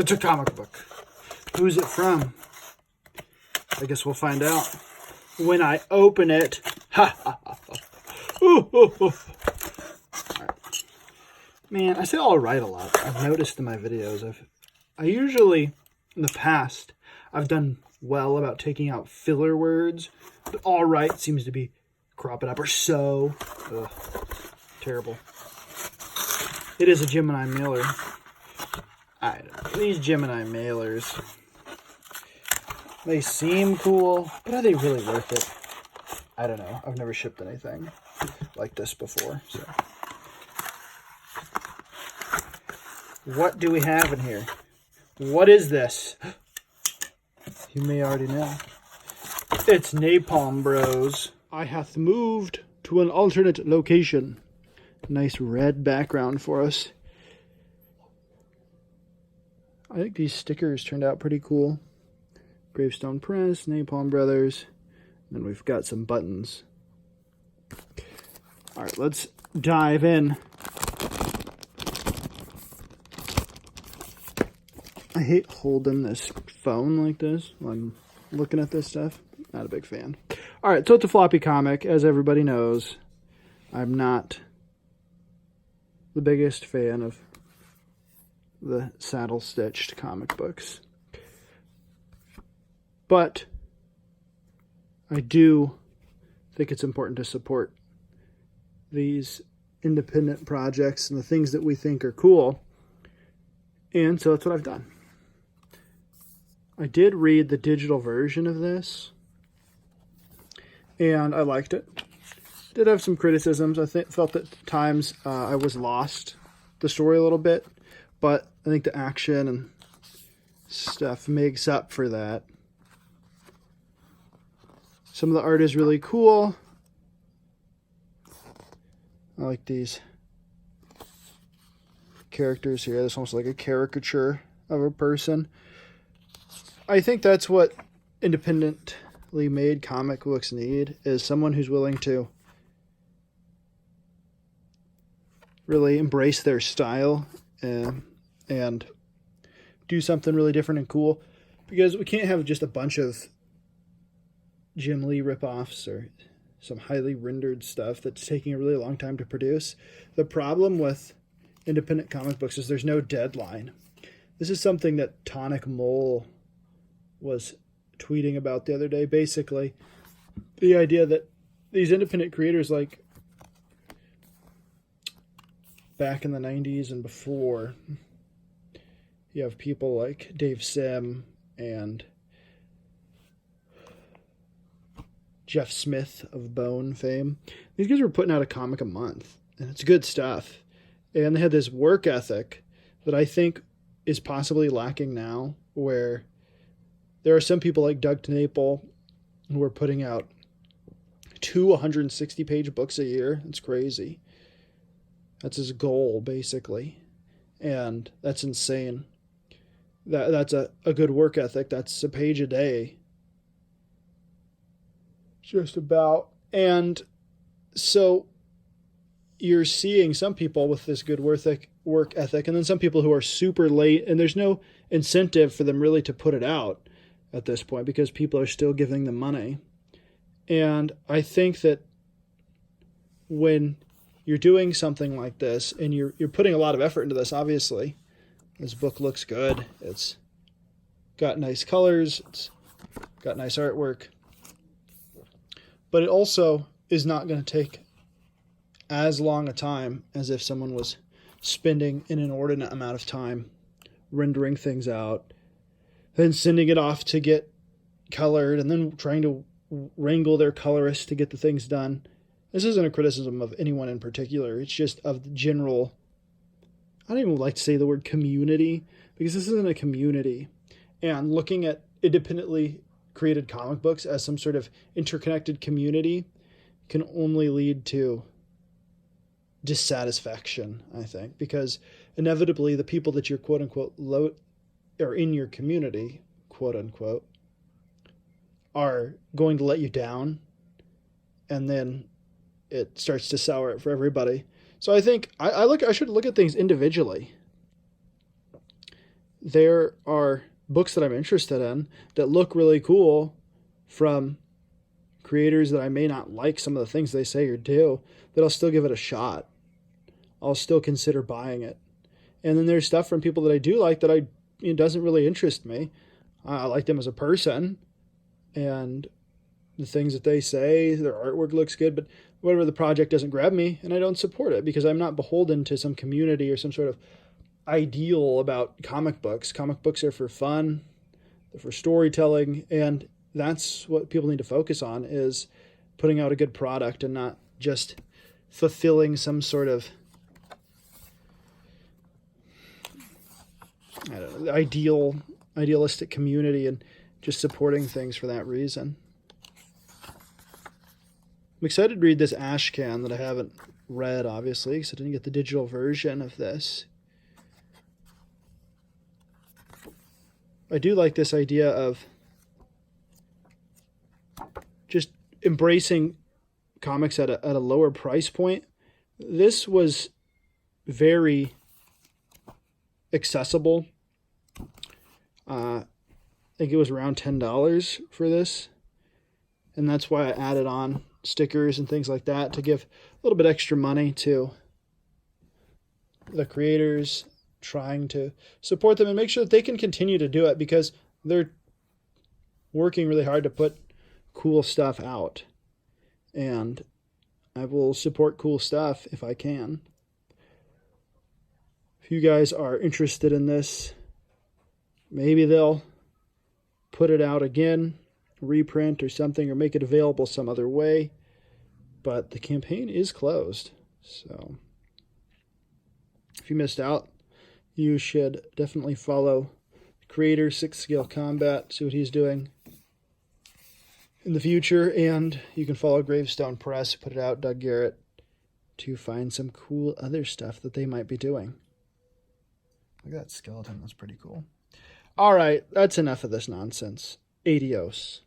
It's a comic book. Who's it from? I guess we'll find out when I open it. Ha ha ha. Ooh, ooh, ooh. Right. Man, I say all right a lot. I've noticed in my videos. I usually, in the past, I've done well about taking out filler words, but all right seems to be cropping up or so. Ugh, terrible. It is a Gemini mailer. I don't know. These Gemini mailers, they seem cool, but are they really worth it? I don't know. I've never shipped anything like this before. So, what do we have in here? What is this? You may already know. It's Napalm Bros. I hath moved to an alternate location. Nice red background for us. I think these stickers turned out pretty cool. Gravestone Press, Napalm Brothers. And then we've got some buttons. All right, let's dive in. I hate holding this phone like this when I'm looking at this stuff. Not a big fan. All right, so it's a floppy comic, as everybody knows. I'm not the biggest fan of the saddle-stitched comic books. But I do think it's important to support these independent projects and the things that we think are cool. And so that's what I've done. I did read the digital version of this, and I liked it. Did have some criticisms. I felt that at times I was lost the story a little bit, but I think the action and stuff makes up for that. Some of the art is really cool. I like these characters here. It's almost like a caricature of a person. I think that's what independently made comic books need, is someone who's willing to really embrace their style and do something really different and cool. Because we can't have just a bunch of Jim Lee ripoffs or some highly rendered stuff that's taking a really long time to produce. The problem with independent comic books is there's no deadline. This is something that Tonic Mole was tweeting about the other day. Basically, the idea that these independent creators, like back in the 90s and before, you have people like Dave Sim and Jeff Smith of Bone fame. These guys were putting out a comic a month, and it's good stuff. And they had this work ethic that I think is possibly lacking now, where there are some people like Doug Napalm who are putting out 2 160-page books a year. It's crazy. That's his goal, basically. And that's insane. That's a good work ethic. That's a page a day. Just about. And so you're seeing some people with this good work ethic, and then some people who are super late, and there's no incentive for them really to put it out at this point because people are still giving them money. And I think that when you're doing something like this, and you're putting a lot of effort into this, obviously, this book looks good. It's got nice colors. It's got nice artwork. But it also is not going to take as long a time as if someone was spending an inordinate amount of time rendering things out, then sending it off to get colored, and then trying to wrangle their colorist to get the things done. This isn't a criticism of anyone in particular. It's just of the general, I don't even like to say the word community, because this isn't a community. And looking at independently created comic books as some sort of interconnected community can only lead to dissatisfaction, I think, because inevitably the people that you're quote unquote are in your community, quote unquote, are going to let you down, and then it starts to sour it for everybody. So I think I should look at things individually. there are books that I'm interested in that look really cool from creators that I may not like some of the things they say or do, that I'll still give it a shot. I'll still consider buying it. And then there's stuff from people that I do like that doesn't really interest me. I like them as a person, and the things that they say, their artwork looks good, but whatever, the project doesn't grab me, and I don't support it because I'm not beholden to some community or some sort of ideal about comic books. Comic books are for fun, they're for storytelling, and that's what people need to focus on, is putting out a good product and not just fulfilling some sort of, I don't know, idealistic community and just supporting things for that reason. I'm excited to read this Ashcan that I haven't read, obviously, because I didn't get the digital version of this. I do like this idea of just embracing comics at a lower price point. This was very accessible. I think it was around $10 for this, and that's why I added on stickers and things like that to give a little bit extra money to the creators, trying to support them and make sure that they can continue to do it, because they're working really hard to put cool stuff out, and I will support cool stuff if I can. If you guys are interested in this, maybe they'll put it out again, reprint or something, or make it available some other way, but the campaign is closed. So if you missed out, you should definitely follow creator 6th Scale Combat, see what he's doing in the future, and you can follow Gravestone Press, put it out, Doug Garrett, to find some cool other stuff that they might be doing. Look at that skeleton, that's pretty cool. All right, that's enough of this nonsense. Adios.